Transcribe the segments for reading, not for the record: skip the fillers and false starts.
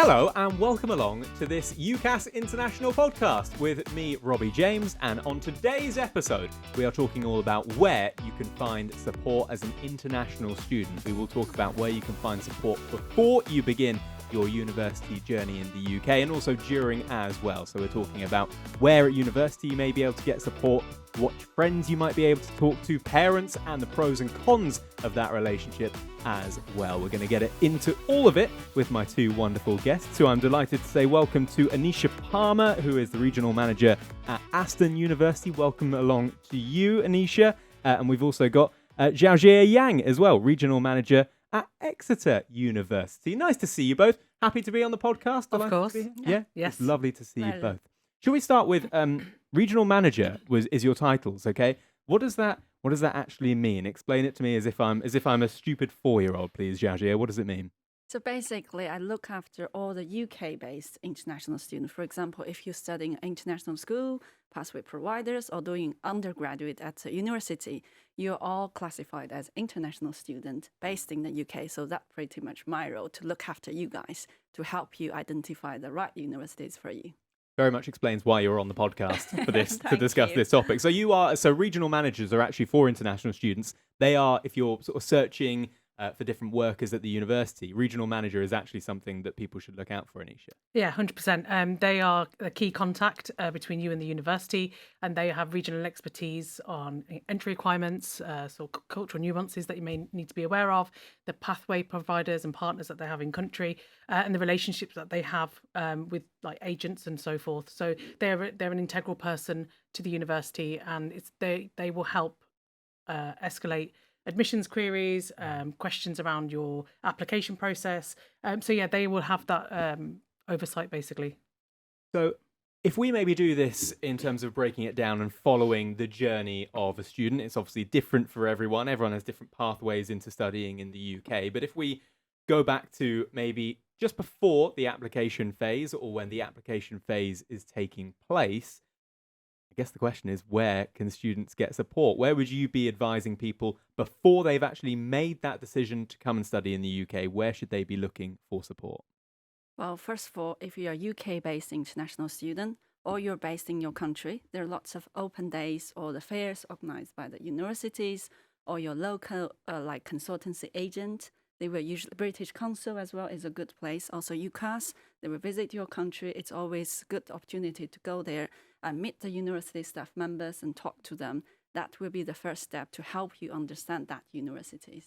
Hello and welcome along to this UCAS International Podcast with me, Robbie James, and on today's episode we are talking all about where you can find support as an international student. We will talk about where you can find support before you begin your university journey in the UK and also during as well. So we're talking about where at university you may be able to get support, what friends you might be able to talk to, parents, and the pros and cons of that relationship as well. We're going to get into all of it with my two wonderful guests, who I'm delighted to say welcome to Anisha Parmar, who is the Regional Manager at Aston University. Welcome along to you, Anisha. And we've also got Xiaojie Yang as well, Regional Manager at Exeter University. Nice to see you both. Happy to be on the podcast. Of course. Yeah? Yes. It's lovely to see you both. Should we start with Regional Manager is your titles, okay? What does that actually mean? Explain it to me as if I'm a stupid 4-year-old, please, Xiaojie. What does it mean? So basically, I look after all the UK-based international students. For example, if you're studying international school, pathway providers, or doing undergraduate at a university, you're all classified as international student based in the UK. So that's pretty much my role, to look after you guys, to help you identify the right universities for you. Very much explains why you're on the podcast for this to discuss this topic. So regional managers are actually for international students. They are, if you're sort of searching for different workers at the university, regional manager is actually something that people should look out for, Anisha. Yeah, 100%. They are a key contact between you and the university, and they have regional expertise on entry requirements, so cultural nuances that you may need to be aware of, the pathway providers and partners that they have in country, and the relationships that they have with like agents and so forth. So they're an integral person to the university, and they will help escalate admissions queries, questions around your application process. So yeah, they will have that oversight basically. So if we maybe do this in terms of breaking it down and following the journey of a student, it's obviously different for everyone. Everyone has different pathways into studying in the UK. But if we go back to maybe just before the application phase or when the application phase is taking place, I guess the question is, where can students get support? Where would you be advising people before they've actually made that decision to come and study in the UK? Where should they be looking for support? Well, first of all, if you're a UK-based international student or you're based in your country, there are lots of open days or the fairs organized by the universities or your local like consultancy agent. They will usually, British Council as well is a good place. Also UCAS, they will visit your country. It's always a good opportunity to go there and meet the university staff members and talk to them. That will be the first step to help you understand that universities.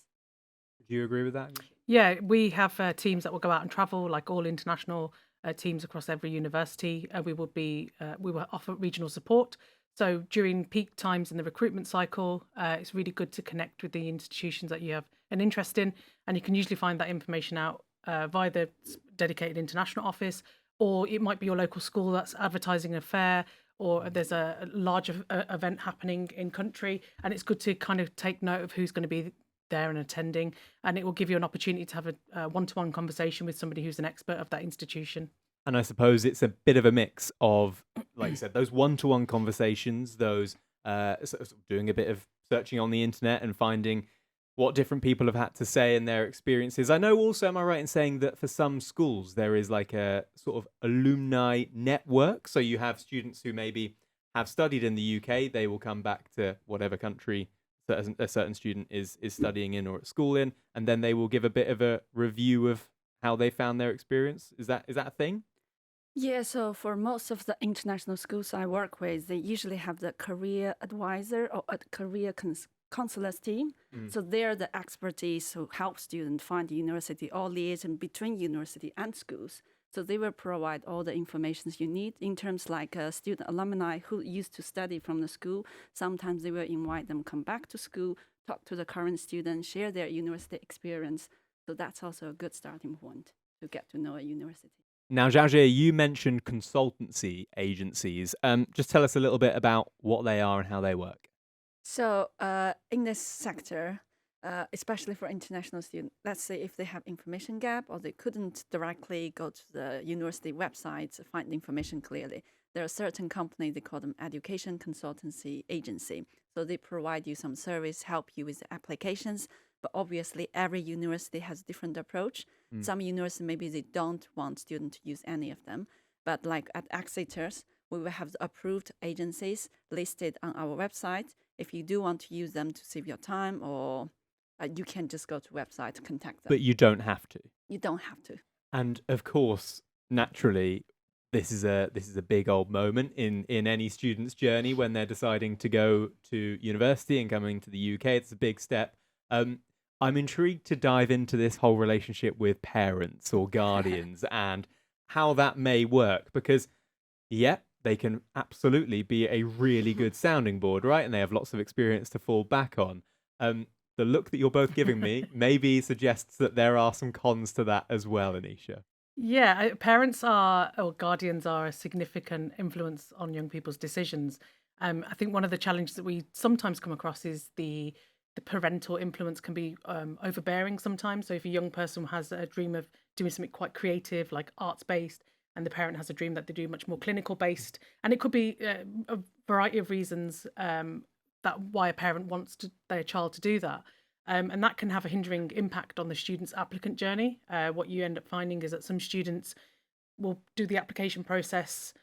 Do you agree with that? Yeah, we have teams that will go out and travel, like all international teams across every university. We will offer regional support. So during peak times in the recruitment cycle, it's really good to connect with the institutions that you have an interest in, and you can usually find that information out via the dedicated international office, or it might be your local school that's advertising a fair, or there's a larger event happening in country, and it's good to kind of take note of who's going to be there and attending, and it will give you an opportunity to have a one-to-one conversation with somebody who's an expert of that institution. And I suppose it's a bit of a mix of, like you said, those one-to-one conversations, those sort of doing a bit of searching on the internet and finding what different people have had to say and their experiences. I know also, am I right in saying that for some schools there is like a sort of alumni network? So you have students who maybe have studied in the UK, they will come back to whatever country a certain student is studying in or at school in, and then they will give a bit of a review of how they found their experience. Is that a thing? Yeah, so for most of the international schools I work with, they usually have the career advisor or a career counselors team. So they're the expertise who help students find the university or liaison between university and schools. So they will provide all the information you need in terms like student alumni who used to study from the school. Sometimes they will invite them come back to school, talk to the current students, share their university experience. So that's also a good starting point to get to know a university. Now, Xiaojie, you mentioned consultancy agencies. Just tell us a little bit about what they are and how they work. So in this sector, especially for international students, let's say if they have information gap or they couldn't directly go to the university website to find the information clearly, there are certain companies, they call them education consultancy agency. So they provide you some service, help you with the applications, But obviously, every university has a different approach. Some universities, maybe they don't want students to use any of them. But like at Exeter's, we will have the approved agencies listed on our website. If you do want to use them to save your time, or you can just go to website to contact them. But you don't have to. You don't have to. And of course, naturally, this is a big old moment in any student's journey when they're deciding to go to university and coming to the UK. It's a big step. I'm intrigued to dive into this whole relationship with parents or guardians and how that may work, because they can absolutely be a really good sounding board, right? And they have lots of experience to fall back on. The look that you're both giving me maybe suggests that there are some cons to that as well, Anisha. Yeah, parents are, or guardians are, a significant influence on young people's decisions. I think one of the challenges that we sometimes come across is the parental influence can be overbearing sometimes. So if a young person has a dream of doing something quite creative, like arts-based, and the parent has a dream that they do much more clinical-based, and it could be a variety of reasons that why a parent wants their child to do that. And that can have a hindering impact on the student's applicant journey. What you end up finding is that some students will do the application process,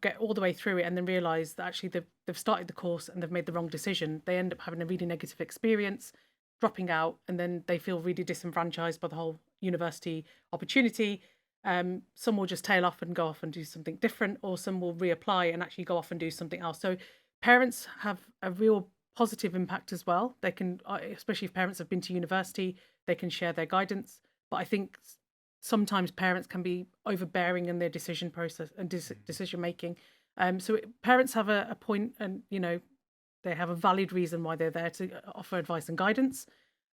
get all the way through it, and then realise that actually they've started the course and they've made the wrong decision. They end up having a really negative experience, dropping out, and then they feel really disenfranchised by the whole university opportunity. Some will just tail off and go off and do something different, or some will reapply and actually go off and do something else. So parents have a real positive impact as well. They can, especially if parents have been to university, they can share their guidance. But I think sometimes parents can be overbearing in their decision process and decision making. Parents have a point, and they have a valid reason why they're there to offer advice and guidance.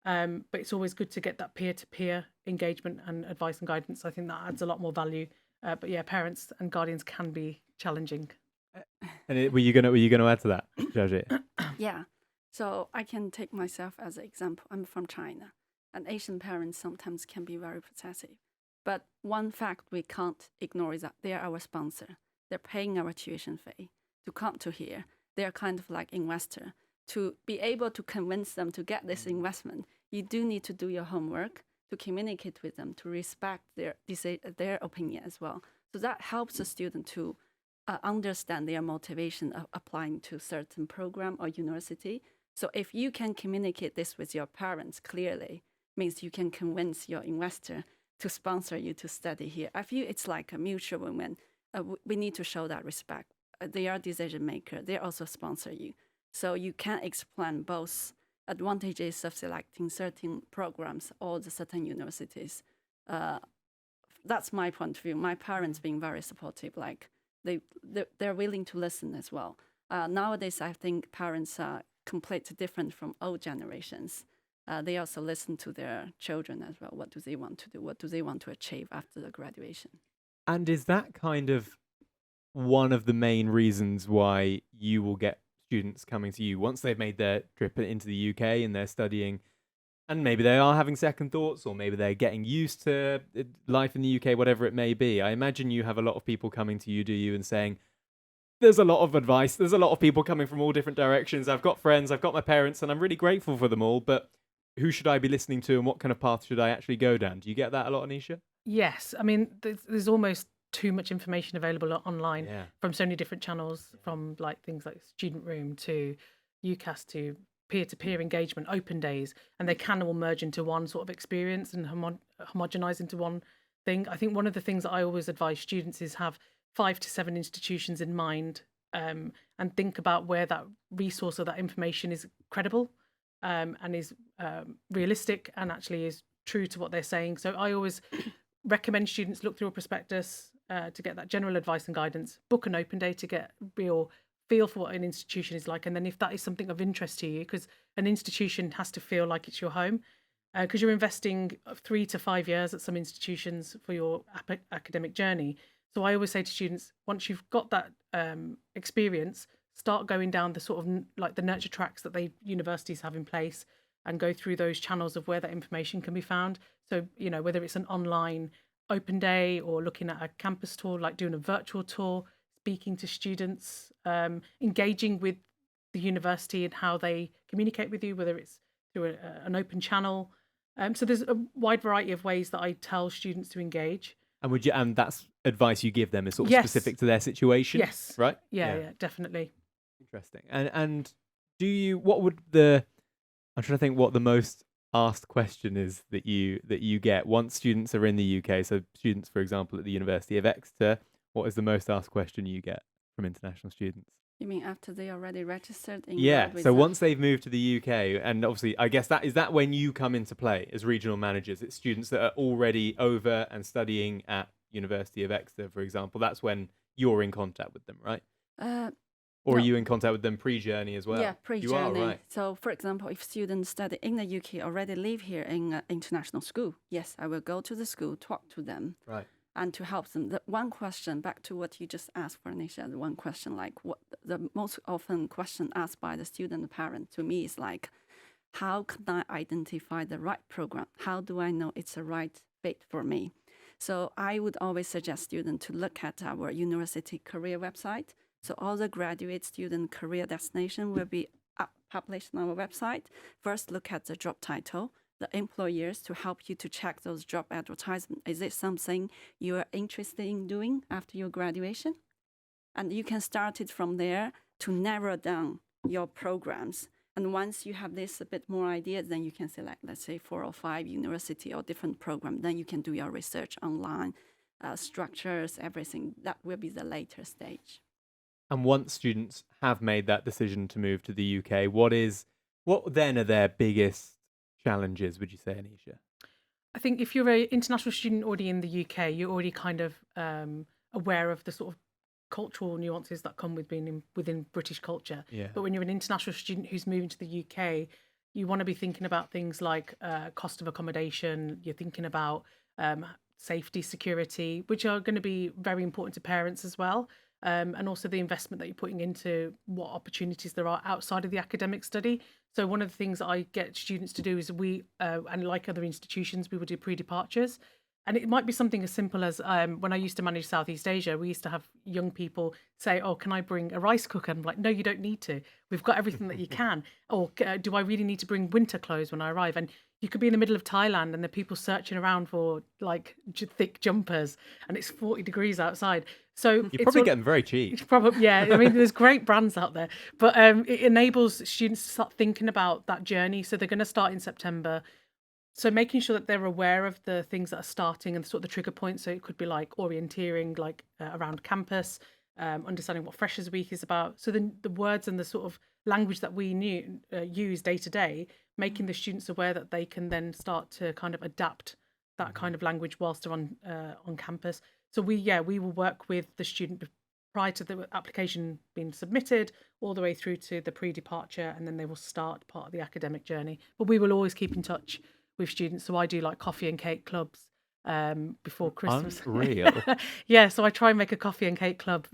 But it's always good to get that peer-to-peer engagement and advice and guidance. I think that adds a lot more value. But yeah, parents and guardians can be challenging. And were you gonna add to that, Xiaojie? Yeah. So I can take myself as an example. I'm from China, and Asian parents sometimes can be very possessive. But one fact we can't ignore is that they are our sponsor. They're paying our tuition fee to come to here. They are kind of like investor. To be able to convince them to get this investment, you do need to do your homework, to communicate with them, to respect their opinion as well. So that helps the student to understand their motivation of applying to certain program or university. So if you can communicate this with your parents clearly, means you can convince your investor to sponsor you to study here. I feel it's like a mutual win-win. We need to show that respect. They are decision maker. They also sponsor you. So you can explain both advantages of selecting certain programs or the certain universities. That's my point of view. My parents being very supportive, like they're willing to listen as well. Nowadays, I think parents are completely different from old generations. They also listen to their children as well. What do they want to do? What do they want to achieve after the graduation? And is that kind of one of the main reasons why you will get students coming to you once they've made their trip into the UK and they're studying, and maybe they are having second thoughts, or maybe they're getting used to life in the UK, whatever it may be? I imagine you have a lot of people coming to you, do you, and saying, there's a lot of advice, there's a lot of people coming from all different directions, I've got friends, I've got my parents, and I'm really grateful for them all, but who should I be listening to, and what kind of path should I actually go down? Do you get that a lot, Anisha? Yes. I mean, there's almost too much information available online from so many different channels, from like things like Student Room to UCAS to peer-to-peer engagement, open days, and they can all merge into one sort of experience and homogenize into one thing. I think one of the things that I always advise students is have 5 to 7 institutions in mind, and think about where that resource or that information is credible, and is realistic and actually is true to what they're saying. So I always recommend students look through a prospectus to get that general advice and guidance, book an open day to get real feel for what an institution is like, and then if that is something of interest to you, because an institution has to feel like it's your home, because you're investing 3 to 5 years at some institutions for your academic journey. So I always say to students, once you've got that experience, start going down the sort of like the nurture tracks that universities have in place, and go through those channels of where that information can be found. So, whether it's an online open day or looking at a campus tour, like doing a virtual tour, speaking to students, engaging with the university and how they communicate with you, whether it's through an open channel. So there's a wide variety of ways that I tell students to engage. And that's advice you give them is sort of Yes. specific to their situation? Yes. Right? Yeah, definitely. Interesting. And I'm trying to think what the most asked question is that you get once students are in the UK. So students, for example, at the University of Exeter, what is the most asked question you get from international students? You mean after they already registered in Yeah, grad so visa? once they've moved to the UK, and obviously, I guess that when you come into play as regional managers. It's students that are already over and studying at University of Exeter, for example. That's when you're in contact with them, right? Or No. are you in contact with them pre-journey as well? Yeah, pre-journey. You are, right. So, for example, if students study in the UK already live here in international school, yes, I will go to the school, talk to them, Right. and to help them. The one question, back to what you just asked for, Anisha, the one question, like what the most often question asked by the student and parent to me is like, how can I identify the right program? How do I know it's the right fit for me? So I would always suggest students to look at our university career website. So all the graduate student career destination will be published on our website. First, look at the job title, the employers to help you to check those job advertisements. Is it something you are interested in doing after your graduation? And you can start it from there to narrow down your programs. And once you have this a bit more idea, then you can select, let's say, 4 or 5 university or different program. Then you can do your research online, structures, everything. That will be the later stage. And once students have made that decision to move to the UK, what then are their biggest challenges, would you say, Anisha? I think if you're an international student already in the UK, you're already kind of aware of the sort of cultural nuances that come with being within British culture. Yeah. But when you're an international student who's moving to the UK, you want to be thinking about things like cost of accommodation. You're thinking about safety, security, which are going to be very important to parents as well. And also the investment that you're putting into what opportunities there are outside of the academic study. So one of the things I get students to do is and like other institutions, we would do pre-departures. And it might be something as simple as when I used to manage Southeast Asia, we used to have young people say, oh, can I bring a rice cooker? And I'm like, no, you don't need to. We've got everything that you can. Or do I really need to bring winter clothes when I arrive? And you could be in the middle of Thailand and there are people searching around for like thick jumpers and it's 40 degrees outside. So You probably get them very cheap. Probably, yeah. I mean, there's great brands out there, but it enables students to start thinking about that journey. So they're going to start in September. So making sure that they're aware of the things that are starting and sort of the trigger points. So it could be like orienteering, like around campus, understanding what Freshers Week is about. So then the words and the sort of language that we use day to day, making the students aware that they can then start to kind of adapt that kind of language whilst they're on campus. So we will work with the student prior to the application being submitted all the way through to the pre-departure, and then they will start part of the academic journey. But we will always keep in touch with students. So I do like coffee and cake clubs before Christmas. Unreal. Yeah, so I try and make a coffee and cake club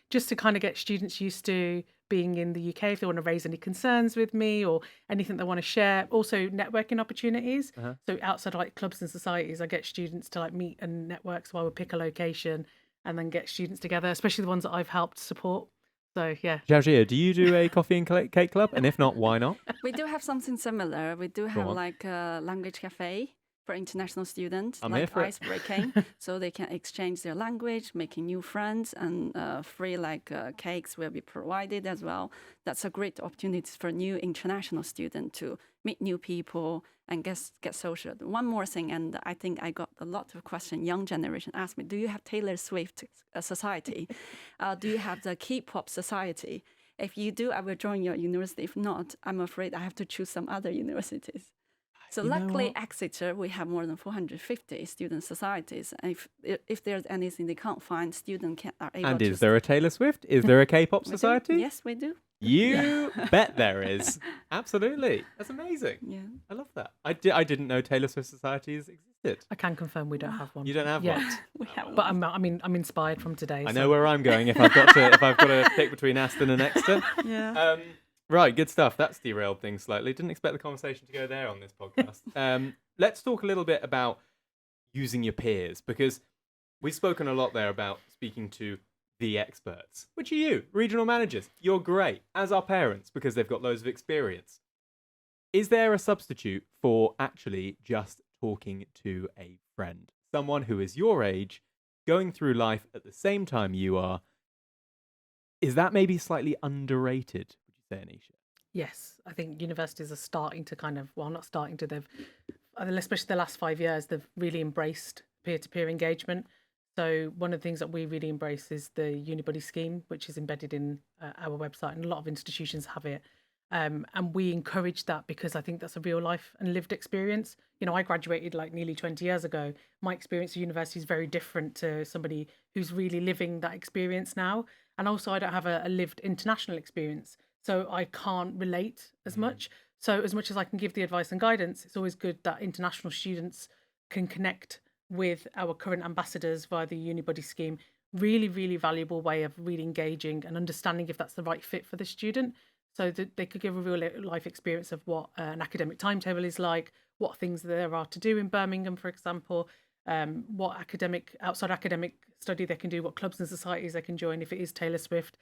just to kind of get students used to being in the UK if they want to raise any concerns with me or anything they want to share. Also networking opportunities. So outside like clubs and societies, I get students to like meet and network. So I would pick a location and then get students together, especially the ones that I've helped support. So yeah. Xiaojie, do you do a coffee and cake club? And if not, why not? We do have something similar. We do have like a language cafe for international students, I'm here like for it. ice breaking, so they can exchange their language, making new friends, and free cakes will be provided as well. That's a great opportunity for new international students to meet new people and get social. One more thing, and I think I got a lot of questions. Young generation ask me, do you have Taylor Swift society? Do you have the K-pop society? If you do, I will join your university. If not, I'm afraid I have to choose some other universities. So luckily, Exeter, we have more than 450 student societies. And if there's anything they can't find, students are able to... And is there a Taylor Swift? Is there a K-pop society? Yes, we do. You bet there is. Absolutely. That's amazing. Yeah. I love that. I didn't know Taylor Swift societies existed. I can confirm we don't have one. You don't have yet. one? We have But I'm inspired from today. I know where I'm going if I've got to pick between Aston and Exeter. Yeah. Right, good stuff. That's derailed things slightly. Didn't expect the conversation to go there on this podcast. Let's talk a little bit about using your peers, because we've spoken a lot there about speaking to the experts, which are you, regional managers. You're great, as are parents, because they've got loads of experience. Is there a substitute for actually just talking to a friend? Someone who is your age, going through life at the same time you are. Is that maybe slightly underrated, would you say, Anisha? Yes, I think universities are starting to not starting to, especially the last 5 years, they've really embraced peer-to-peer engagement. So one of the things that we really embrace is the Unibuddy scheme, which is embedded in our website, and a lot of institutions have it. And we encourage that because I think that's a real life and lived experience. I graduated like nearly 20 years ago. My experience at university is very different to somebody who's really living that experience now. And also, I don't have a lived international experience, so I can't relate as much. So as much as I can give the advice and guidance, it's always good that international students can connect with our current ambassadors via the Unibuddy scheme. Really, really valuable way of really engaging and understanding if that's the right fit for the student. So that they could give a real life experience of what an academic timetable is like, what things there are to do in Birmingham, for example, what outside academic study they can do, what clubs and societies they can join if it is Taylor Swift.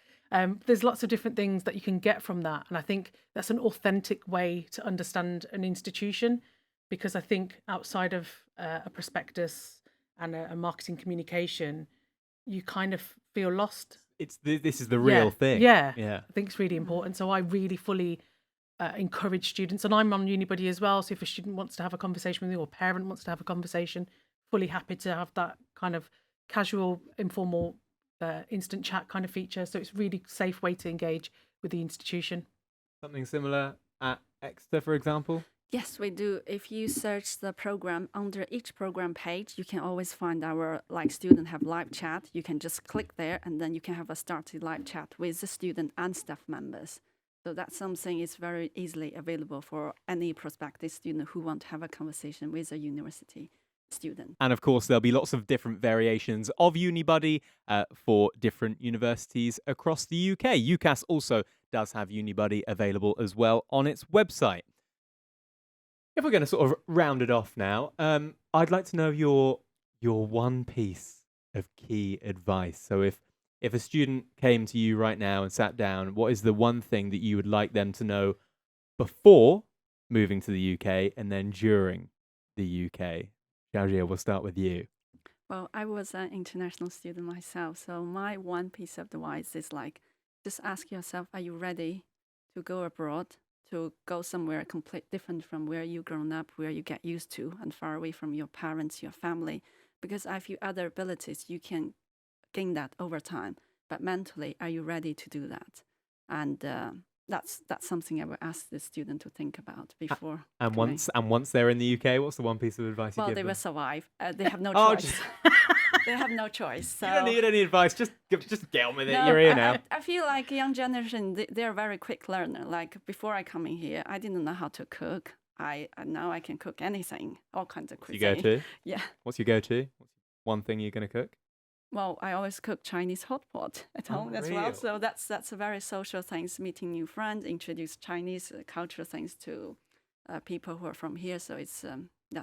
There's lots of different things that you can get from that. And I think that's an authentic way to understand an institution, because I think outside of a prospectus and a marketing communication, you kind of feel lost. This is the real thing. Yeah. Yeah. I think it's really important. So I really fully encourage students, and I'm on Unibuddy as well. So if a student wants to have a conversation with me or a parent wants to have a conversation, fully happy to have that kind of casual, informal, instant chat kind of feature. So it's really safe way to engage with the institution. Something similar at Exeter, for example? Yes, we do. If you search the program under each program page, you can always find our student have live chat. You can just click there, and then you can have a started live chat with the student and staff members. So that's something is very easily available for any prospective student who want to have a conversation with a university student. And of course, there'll be lots of different variations of Unibuddy for different universities across the UK. UCAS also does have Unibuddy available as well on its website. If we're going to sort of round it off now, I'd like to know your one piece of key advice. So if a student came to you right now and sat down, what is the one thing that you would like them to know before moving to the UK and then during the UK? Xiaojie, we'll start with you. Well, I was an international student myself, so my one piece of advice is just ask yourself, are you ready to go abroad, to go somewhere completely different from where you grown up, where you get used to, and far away from your parents, your family? Because I feel other abilities, you can gain that over time. But mentally, are you ready to do that? And that's something I would ask the student to think about before. And once they're in the UK, what's the one piece of advice you give them? Well, they will survive. They have no choice. They have no choice. So. You don't need any advice. Just get on with it. You're here now. I feel like young generation, they're very quick learner. Like before I come in here, I didn't know how to cook. Now I can cook anything, all kinds of cuisine. You go to? Yeah. What's your go-to? What's one thing you're going to cook? Well, I always cook Chinese hot pot at home as well. So that's a very social things, meeting new friends, introduce Chinese cultural things to people who are from here. So it's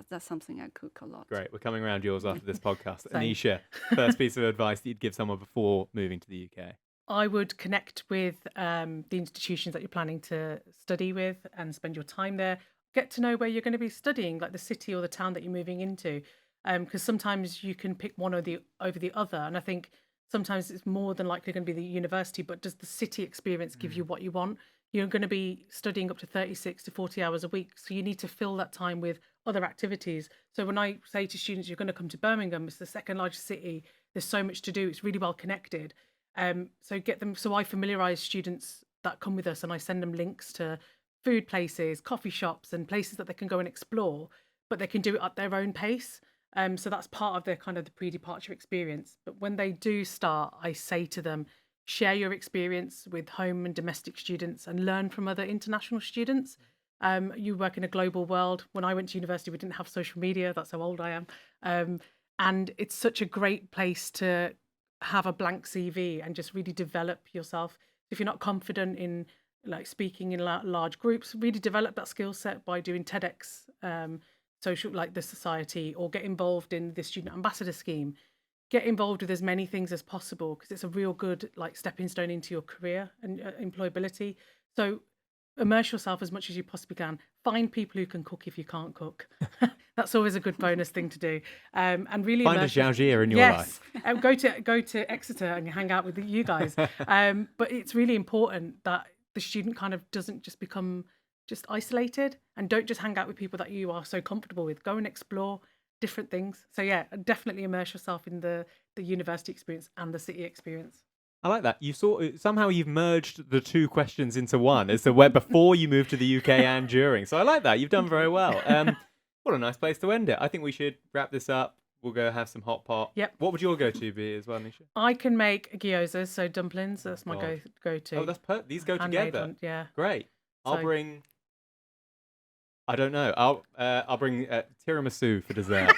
that's something I cook a lot. Great. We're coming around yours after this podcast. Anisha, first piece of advice that you'd give someone before moving to the UK? I would connect with the institutions that you're planning to study with and spend your time there. Get to know where you're going to be studying, like the city or the town that you're moving into. Because sometimes you can pick one over the other. And I think sometimes it's more than likely going to be the university, but does the city experience give you what you want? You're going to be studying up to 36 to 40 hours a week. So you need to fill that time with other activities. So when I say to students, you're going to come to Birmingham, it's the second largest city. There's so much to do. It's really well connected. So get them. So I familiarize students that come with us and I send them links to food places, coffee shops and places that they can go and explore, but they can do it at their own pace. So that's part of their kind of the pre-departure experience. But when they do start, I say to them, share your experience with home and domestic students and learn from other international students. You work in a global world. When I went to university, we didn't have social media. That's how old I am. And it's such a great place to have a blank CV and just really develop yourself. If you're not confident in like speaking in large groups, really develop that skill set by doing TEDx, social, like the society, or get involved in the student ambassador scheme. Get involved with as many things as possible because it's a real good like stepping stone into your career and employability. So immerse yourself as much as you possibly can. Find people who can cook if you can't cook. That's always a good bonus thing to do. And really Find a Xiaojie in your life. Go to Exeter and hang out with you guys. But it's really important that the student kind of doesn't just become just isolated, and don't just hang out with people that you are so comfortable with. Go and explore different things. So yeah, definitely immerse yourself in the university experience and the city experience. I like that. Somehow you've merged the two questions into one as to where before you moved to the UK and during. So I like that. You've done very well. What a nice place to end it. I think we should wrap this up. We'll go have some hot pot. Yep. What would your go-to be as well, Anisha? I can make gyozas, so dumplings. That's my go-to. Oh, that's these go Handmade together. one, yeah. Great. I'll bring. I don't know. I'll bring tiramisu for dessert.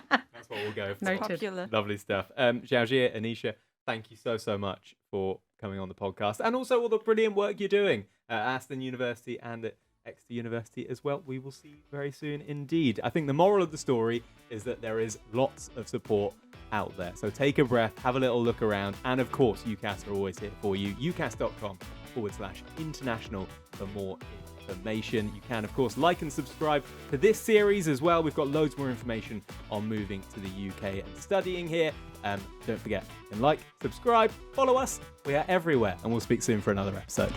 That's what we'll go for. Noted. Popular. Lovely stuff. Xiaojie, Anisha, thank you so much for coming on the podcast, and also all the brilliant work you're doing at Aston University and at Exeter University as well. We will see you very soon indeed. I think the moral of the story is that there is lots of support out there. So take a breath, have a little look around, and of course, UCAS are always here for you. UCAS.com/international for more information. You can, of course, like and subscribe to this series as well. We've got loads more information on moving to the UK and studying here. Don't forget, you can like, subscribe, follow us. We are everywhere, and we'll speak soon for another episode.